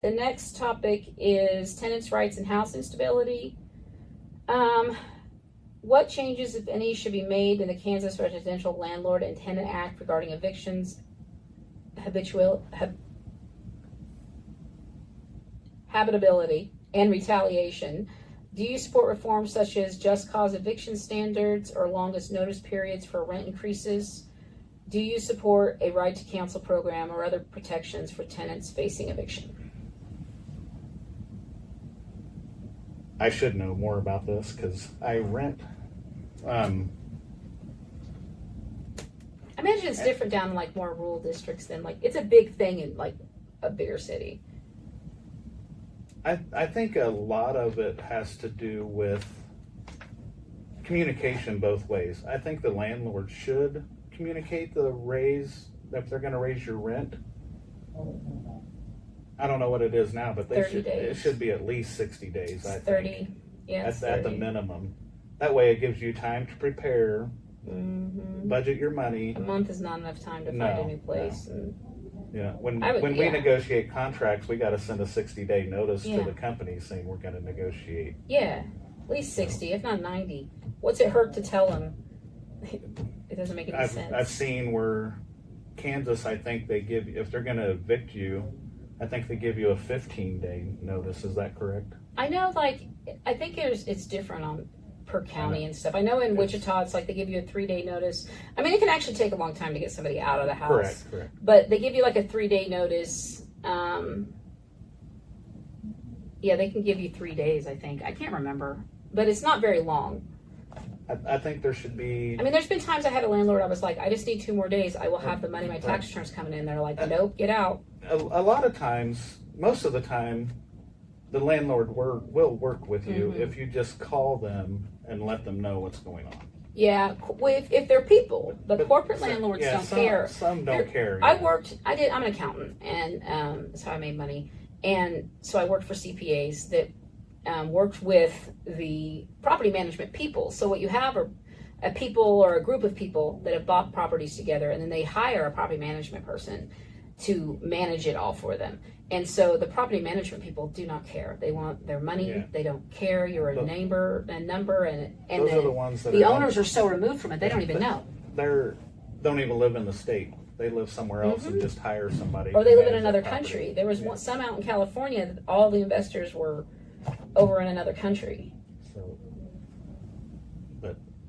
The next topic is tenants' rights and house instability. What changes, if any, should be made in the Kansas Residential Landlord and Tenant Act regarding evictions, habitability, and retaliation? Do you support reforms such as just cause eviction standards or longest notice periods for rent increases? Do you support a right to counsel program or other protections for tenants facing eviction? I should know more about this because I rent. I imagine it's different down in like more rural districts than like it's a big thing in like a bigger city. I think a lot of it has to do with communication both ways. I think the landlord should communicate the raise if they're going to raise your rent. I don't know what it is now, but it should be at least 60 days. I 30, think. yeah, At the minimum. That way, it gives you time to prepare, budget your money. A month is not enough time to find a new place. No. And Yeah, when we negotiate contracts, we got to send a 60-day notice to the company saying we're going to negotiate. Yeah, at least 60, if not 90. What's it hurt to tell them? It doesn't make any sense. I've seen where Kansas, I think they give, if they're going to evict you, I think they give you a 15-day notice. Is that correct? I know, like, I think it's different on per county and stuff. I know in Wichita, it's like they give you a 3-day notice. I mean, it can actually take a long time to get somebody out of the house. Correct. But they give you like a 3-day notice. Yeah, they can give you 3 days, I think. I can't remember. But it's not very long. I think there should be... I mean, there's been times I had a landlord, I was like, I just need 2 more days. I will have the money. My tax return's coming in. They're like, nope, get out. A lot of times, most of the time, the landlord will work with you if you just call them and let them know what's going on. Yeah, if they're people, but corporate landlords don't care. Some don't care. I'm an accountant, and that's how I made money. And so I worked for CPAs that worked with the property management people. So what you have are a people or a group of people that have bought properties together, and then they hire a property management person to manage it all for them. And so the property management people do not care. They want their money. Yeah. They don't care. You're a number, and those are the ones that the owners are so removed from it they don't even know. They don't even live in the state. They live somewhere else and just hire somebody. Or they live in another country. There was some out in California that all the investors were over in another country.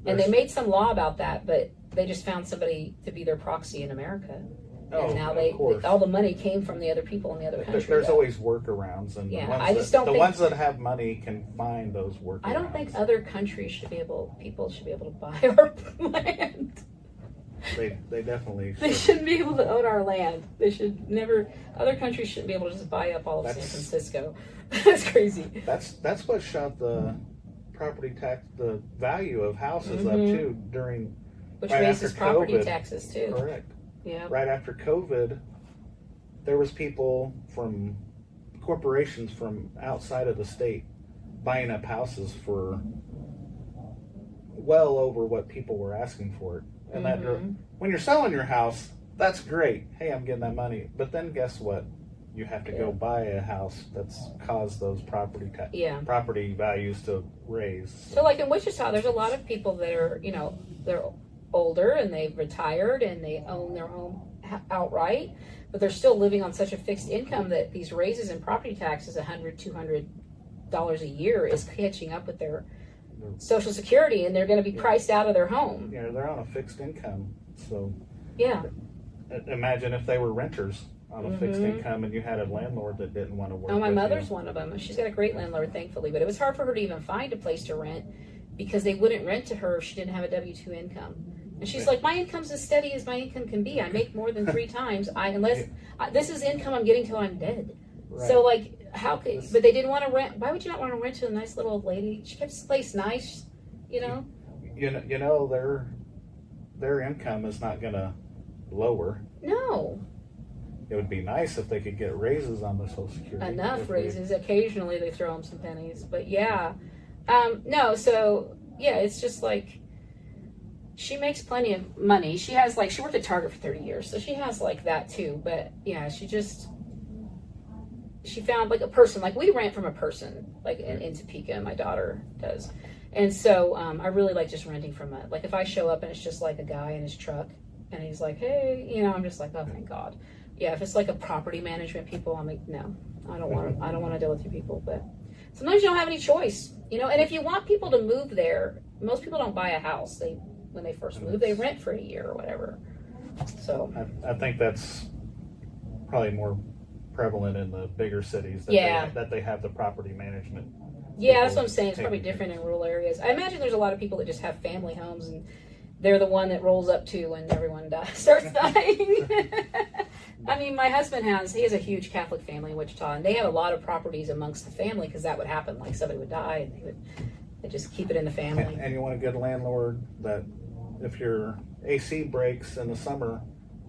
And they made some law about that, but they just found somebody to be their proxy in America. And now all the money came from the other people in the other country. There's always workarounds, and the ones that have money can find those workarounds. I don't think other countries people should be able to buy our land. They definitely should. They shouldn't be able to own our land. They should never. Other countries shouldn't be able to just buy up all of San Francisco. That's crazy. That's what shot the property tax, the value of houses up too which raises property taxes too. Correct. Yeah. Right after COVID, there was people from corporations from outside of the state buying up houses for well over what people were asking for it. And that when you're selling your house, that's great. Hey, I'm getting that money. But then guess what? You have to go buy a house that's caused those property values to raise. So like in Wichita, there's a lot of people that are, they're older and they've retired and they own their home outright, but they're still living on such a fixed income that these raises in property taxes, $100-$200 a year, is catching up with their Social Security, and they're going to be priced out of their home. Yeah, they're on a fixed income. So yeah, imagine if they were renters on a fixed income and you had a landlord that didn't want to work. Oh, my mother's one of them. She's got a great landlord, thankfully, but it was hard for her to even find a place to rent because they wouldn't rent to her if she didn't have a W-2 income. And she's like, my income's as steady as my income can be. I make more than 3 times. This is income I'm getting till I'm dead. Right. So like, but they didn't want to rent. Why would you not want to rent to a nice little old lady? She kept this place nice, their income is not going to lower. No. It would be nice if they could get raises on the Social Security. Enough raises. Occasionally they throw them some pennies, but yeah. No, so yeah, it's just like she makes plenty of money. She worked at Target for 30 years, so she has like that too. But yeah, she just she found like a person, like we rent from a person, like in Topeka, my daughter does. And so I really like just renting from like if I show up and it's just like a guy in his truck and he's like, hey, you know, I'm just like, oh, thank God. Yeah, if it's like a property management people, I'm like, no, I don't want to deal with you people. But sometimes you don't have any choice, you know. And if you want people to move there, most people don't buy a house. When they first move, they rent for a year or whatever. So I think that's probably more prevalent in the bigger cities that they have the property management. Yeah, that's what I'm saying. It's probably different in rural areas. I imagine there's a lot of people that just have family homes and they're the one that rolls up to when everyone starts dying. I mean, my husband has a huge Catholic family in Wichita, and they have a lot of properties amongst the family because that would happen. Like somebody would die and they just keep it in the family. And you want a good landlord that if your AC breaks in the summer,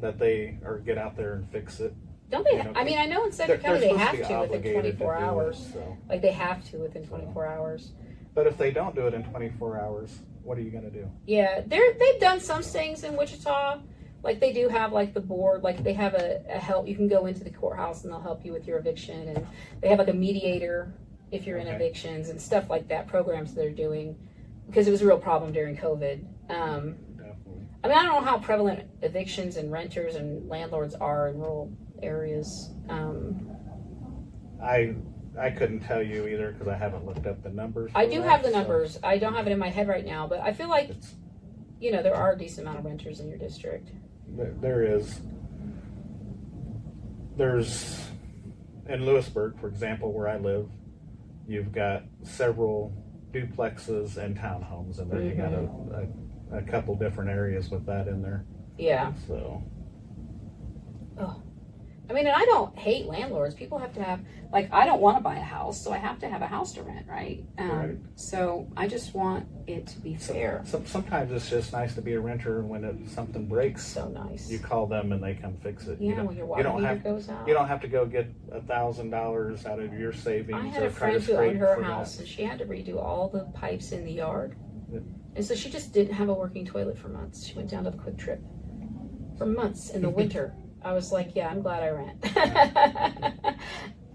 that they get out there and fix it. Don't they? I mean, I know in Central County they have to within 24 hours. So. Like they have to within 24 hours. But if they don't do it in 24 hours, what are you going to do? Yeah, they've done some things in Wichita. Like they do have like the board, like they have a help. You can go into the courthouse and they'll help you with your eviction, and they have like a mediator if you're in evictions and stuff like that. Programs they're doing because it was a real problem during COVID. Definitely. I mean, I don't know how prevalent evictions and renters and landlords are in rural areas. I couldn't tell you either because I haven't looked up the numbers. I do have the numbers. I don't have it in my head right now, but I feel like, you know, there are a decent amount of renters in your district. There is. There's, in Lewisburg, for example, where I live, you've got several duplexes and townhomes in there. You got a couple different areas with that in there. Yeah. So. Oh. I mean, and I don't hate landlords. People have to have, like, I don't want to buy a house, so I have to have a house to rent, right? Right. So I just want it to be fair. Sometimes it's just nice to be a renter, and when something breaks, So nice. you call them and they come fix it. Yeah, when your water meter goes out. You don't have to go get $1,000 out of your savings. I had a friend who owned her house, and she had to redo all the pipes in the yard. Yeah. And so she just didn't have a working toilet for months. She went down to the Quick Trip for months in the winter. I was like, yeah, I'm glad I rent.